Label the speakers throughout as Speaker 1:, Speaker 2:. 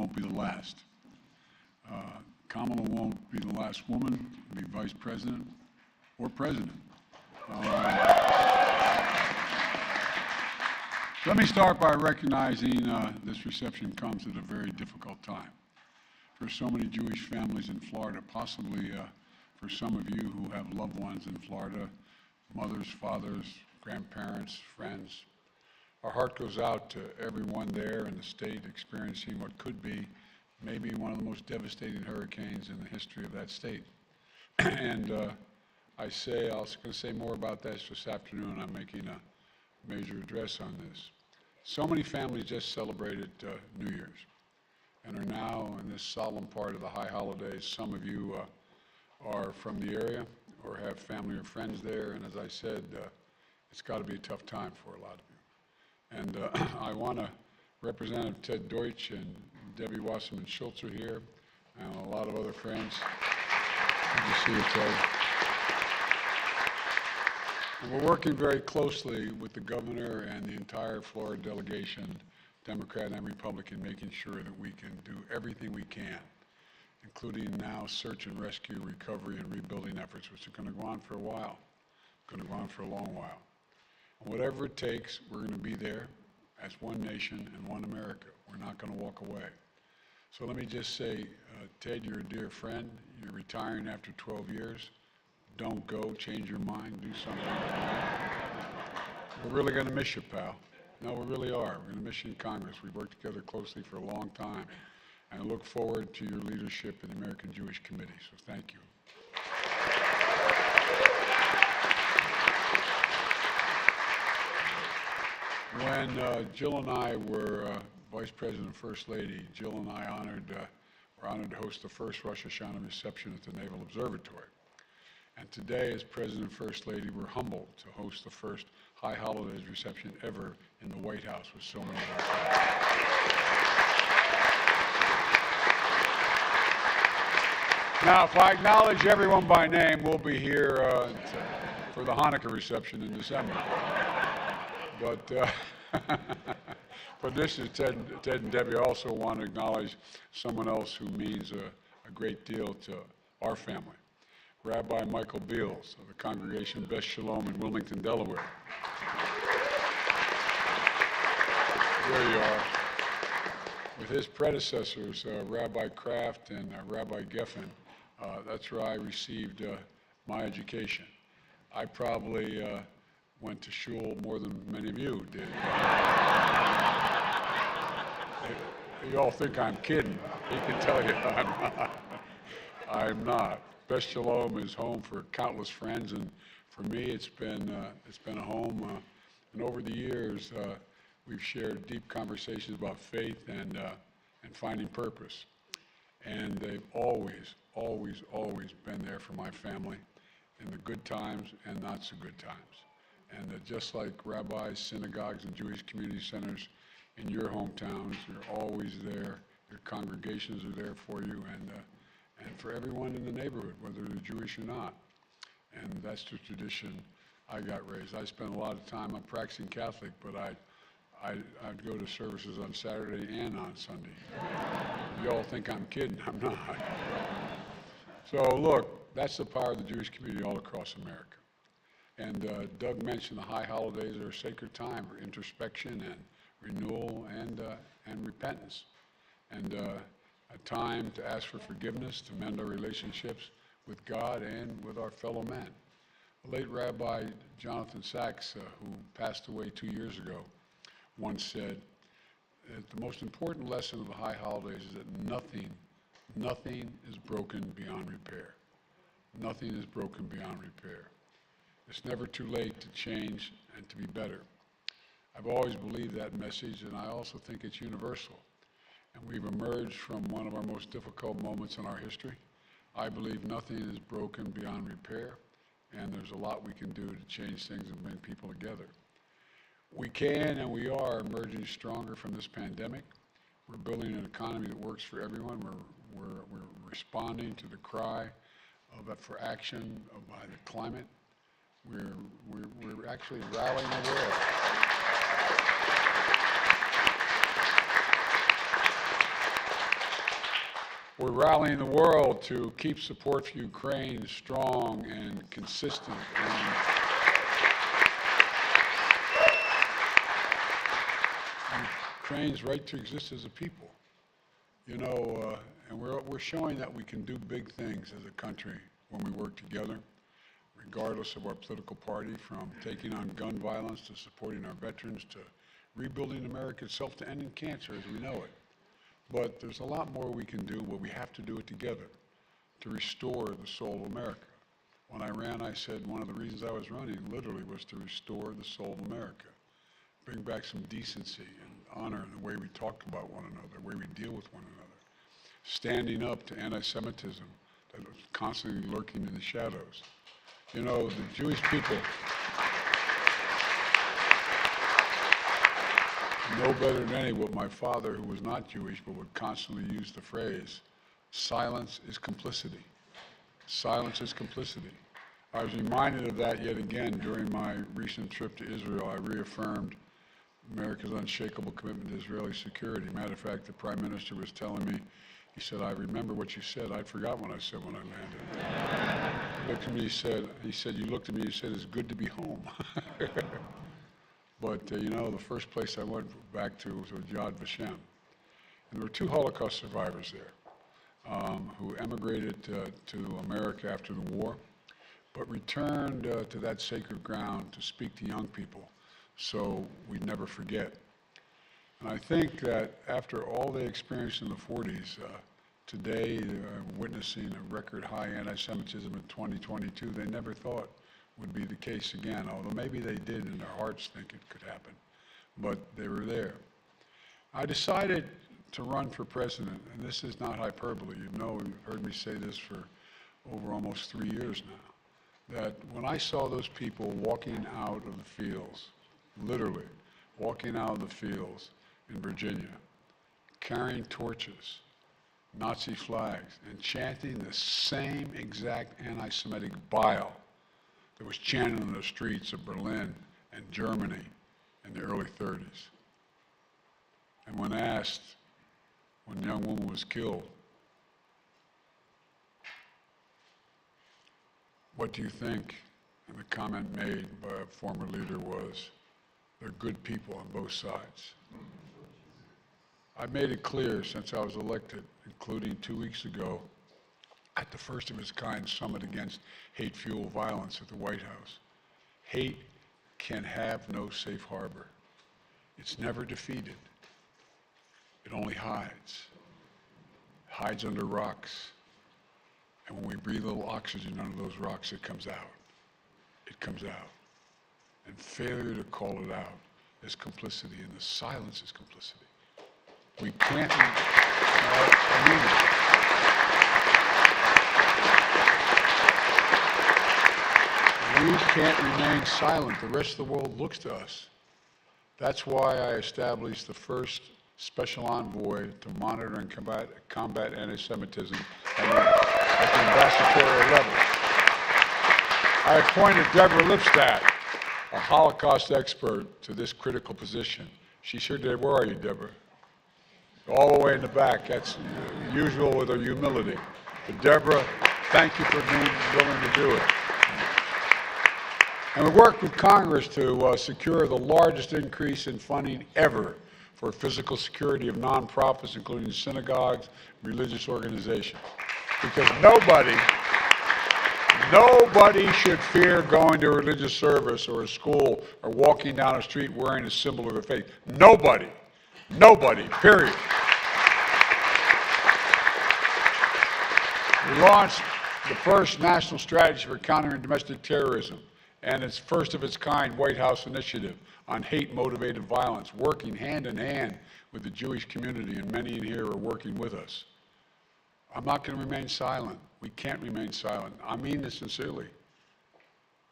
Speaker 1: won't be the last. Kamala won't be the last woman to be vice president or president. Let me start by recognizing this reception comes at a very difficult time for so many Jewish families in Florida, possibly for some of you who have loved ones in Florida, mothers, fathers, grandparents, friends. Our heart goes out to everyone there in the state experiencing what could be maybe one of the most devastating hurricanes in the history of that state. And I was going to say more about this afternoon. I'm making a major address on this. So many families just celebrated New Year's and are now in this solemn part of the high holidays. Some of you are from the area or have family or friends there, and as I said, it's got to be a tough time for a lot of you. And I want to, Representative Ted Deutsch and Debbie Wasserman Schultz are here, and a lot of other friends. Good to see you, Ted. And we're working very closely with the governor and the entire Florida delegation, Democrat and Republican, making sure that we can do everything we can, including now search and rescue, recovery, and rebuilding efforts, which are going to go on for a while, going to go on for a long while. And whatever it takes, we're going to be there as one nation and one America. We're not going to walk away. So let me just say, Ted, you're a dear friend. You're retiring after 12 years. Don't go, change your mind, do something. We're really going to miss you, pal. No, we really are. We're going to miss you in Congress. We've worked together closely for a long time, and I look forward to your leadership in the American Jewish Committee, so thank you. When Jill and I were Vice President and First Lady, Jill and I were honored to host the first Rosh Hashanah reception at the Naval Observatory. And today, as President and First Lady, we're humbled to host the first high holidays reception ever in the White House with so many of our friends. Now, if I acknowledge everyone by name, we'll be here for the Hanukkah reception in December. But this is Ted and Debbie. I also want to acknowledge someone else who means a great deal to our family. Rabbi Michael Beals of the congregation Beth Shalom in Wilmington, Delaware. There you are. With his predecessors, Rabbi Kraft and Rabbi Geffen, that's where I received my education. I probably went to shul more than many of you did. You all think I'm kidding. He can tell you I'm not. I'm not. Beth Shalom is home for countless friends, and for me, it's been a home. And over the years, we've shared deep conversations about faith and finding purpose. And they've always, always, always been there for my family in the good times and not so good times. And just like rabbis, synagogues, and Jewish community centers in your hometowns, you're always there. Your congregations are there for you, and for everyone in the neighborhood, whether they're Jewish or not. And that's the tradition I got raised. I spent a lot of time, I'm practicing Catholic, but I'd go to services on Saturday and on Sunday. You all think I'm kidding, I'm not. So look, that's the power of the Jewish community all across America. And Doug mentioned the high holidays are a sacred time for introspection and renewal and repentance. And a time to ask for forgiveness, to mend our relationships with God and with our fellow men. The late Rabbi Jonathan Sachs, who passed away 2 years ago, once said that the most important lesson of the high holidays is that nothing is broken beyond repair. Nothing is broken beyond repair. It's never too late to change and to be better. I've always believed that message, and I also think it's universal. And we've emerged from one of our most difficult moments in our history. I believe nothing is broken beyond repair, and there's a lot we can do to change things and bring people together. We can and we are emerging stronger from this pandemic. We're building an economy that works for everyone. We're responding to the cry for action by the climate. We're actually rallying the world. We're rallying the world to keep support for Ukraine strong and consistent. And Ukraine's right to exist as a people. You know, and we're showing that we can do big things as a country when we work together, regardless of our political party, from taking on gun violence to supporting our veterans to rebuilding America itself to ending cancer as we know it. But there's a lot more we can do, but we have to do it together to restore the soul of America. When I ran, I said one of the reasons I was running literally was to restore the soul of America, bring back some decency and honor in the way we talk about one another, the way we deal with one another, standing up to anti-Semitism that was constantly lurking in the shadows. You know, the Jewish people know better than any what my father, who was not Jewish but would constantly use the phrase, silence is complicity. Silence is complicity. I was reminded of that yet again during my recent trip to Israel. I reaffirmed America's unshakable commitment to Israeli security. Matter of fact, the Prime Minister was telling me, he said, I remember what you said. I forgot what I said when I landed. He looked at me, he said, you looked at me, you said, it's good to be home. But, you know, the first place I went back to was Yad Vashem. And there were 2 Holocaust survivors there who emigrated to America after the war, but returned to that sacred ground to speak to young people so we'd never forget. And I think that after all they experienced in the 40s, today witnessing a record high anti-Semitism in 2022, they never thought would be the case again, although maybe they did in their hearts think it could happen, but they were there. I decided to run for president, and this is not hyperbole. You know, you've heard me say this for over almost 3 years now, that when I saw those people walking out of the fields, literally walking out of the fields in Virginia, carrying torches, Nazi flags, and chanting the same exact anti-Semitic bile that was chanted in the streets of Berlin and Germany in the early 30s. And when asked, when the young woman was killed, what do you think? And the comment made by a former leader was, they're good people on both sides. I've made it clear since I was elected, including 2 weeks ago, at the first of its kind summit against hate-fueled violence at the White House. Hate can have no safe harbor. It's never defeated. It only hides. Hides under rocks. And when we breathe a little oxygen under those rocks, it comes out. It comes out. And failure to call it out is complicity, and the silence is complicity. We can't, I mean it. We can't remain silent. The rest of the world looks to us. That's why I established the first special envoy to monitor and combat anti-Semitism at the ambassadorial level. I appointed Deborah Lipstadt, a Holocaust expert, to this critical position. She's here today. Where are you, Deborah? All the way in the back. That's usual with her humility. But Deborah, thank you for being willing to do it. And we worked with Congress to secure the largest increase in funding ever for physical security of nonprofits, including synagogues, religious organizations. Because nobody should fear going to a religious service or a school or walking down a street wearing a symbol of their faith. Nobody, period. We launched the first national strategy for countering domestic terrorism and its first of its kind White House initiative on hate-motivated violence, working hand in hand with the Jewish community, and many in here are working with us. I'm not going to remain silent. We can't remain silent. I mean this sincerely.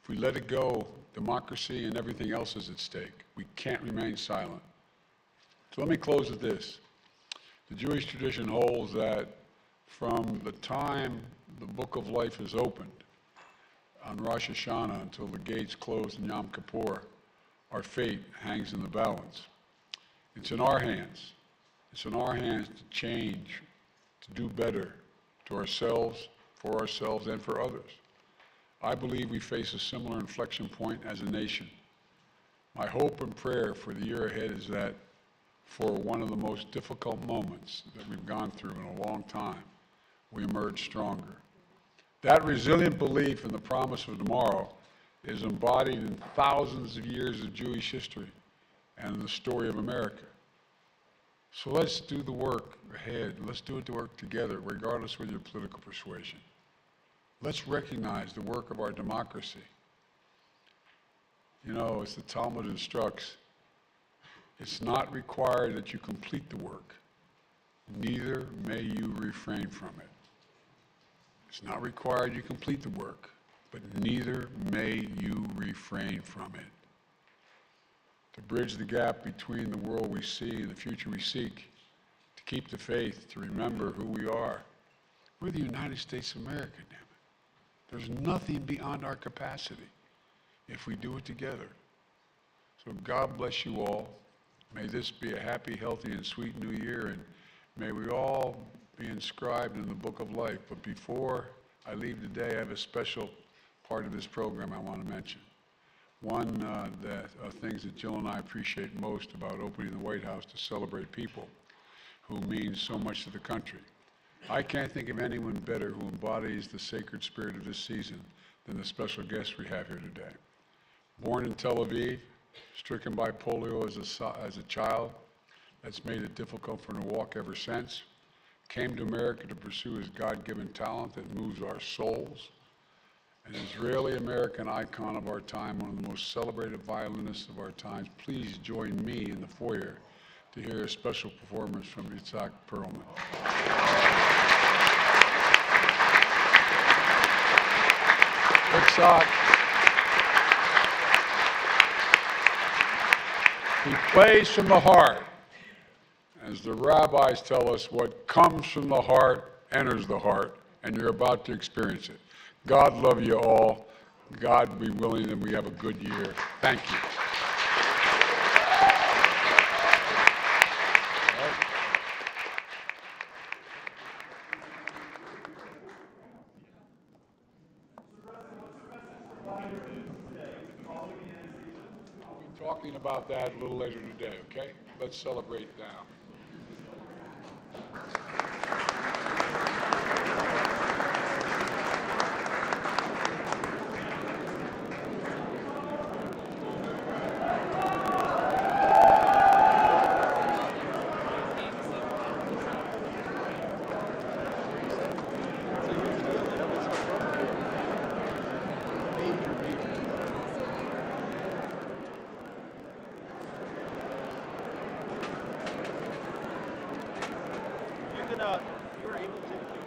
Speaker 1: If we let it go, democracy and everything else is at stake. We can't remain silent. So let me close with this. The Jewish tradition holds that from the time the book of life is opened, on Rosh Hashanah until the gates close in Yom Kippur, our fate hangs in the balance. It's in our hands. It's in our hands to change to do better to ourselves, for ourselves, and for others. I believe we face a similar inflection point as a nation. My hope and prayer for the year ahead is that for one of the most difficult moments that we've gone through in a long time, we emerge stronger. That resilient belief in the promise of tomorrow is embodied in thousands of years of Jewish history and in the story of America. So let's do the work ahead. Let's do the work together, regardless of your political persuasion. Let's recognize the work of our democracy. You know, as the Talmud instructs, it's not required that you complete the work. Neither may you refrain from it. It's not required you complete the work, but neither may you refrain from it. To bridge the gap between the world we see and the future we seek, to keep the faith, to remember who we are. We're the United States of America, damn it. There's nothing beyond our capacity if we do it together. So God bless you all. May this be a happy, healthy, and sweet new year, and may we all be inscribed in the book of life. But before I leave today, I have a special part of this program I want to mention. One of the things that Jill and I appreciate most about opening the White House to celebrate people who mean so much to the country. I can't think of anyone better who embodies the sacred spirit of this season than the special guest we have here today. Born in Tel Aviv, stricken by polio as a child, that's made it difficult for him to walk ever since, came to America to pursue his God-given talent that moves our souls. An Israeli-American icon of our time, one of the most celebrated violinists of our times. Please join me in the foyer to hear a special performance from Itzhak Perlman. Itzhak, he plays from the heart. As the rabbis tell us, what comes from the heart enters the heart, and you're about to experience it. God love you all. God be willing that we have a good year. Thank you. I'll be talking about that a little later today, okay? Let's celebrate now.
Speaker 2: You were able to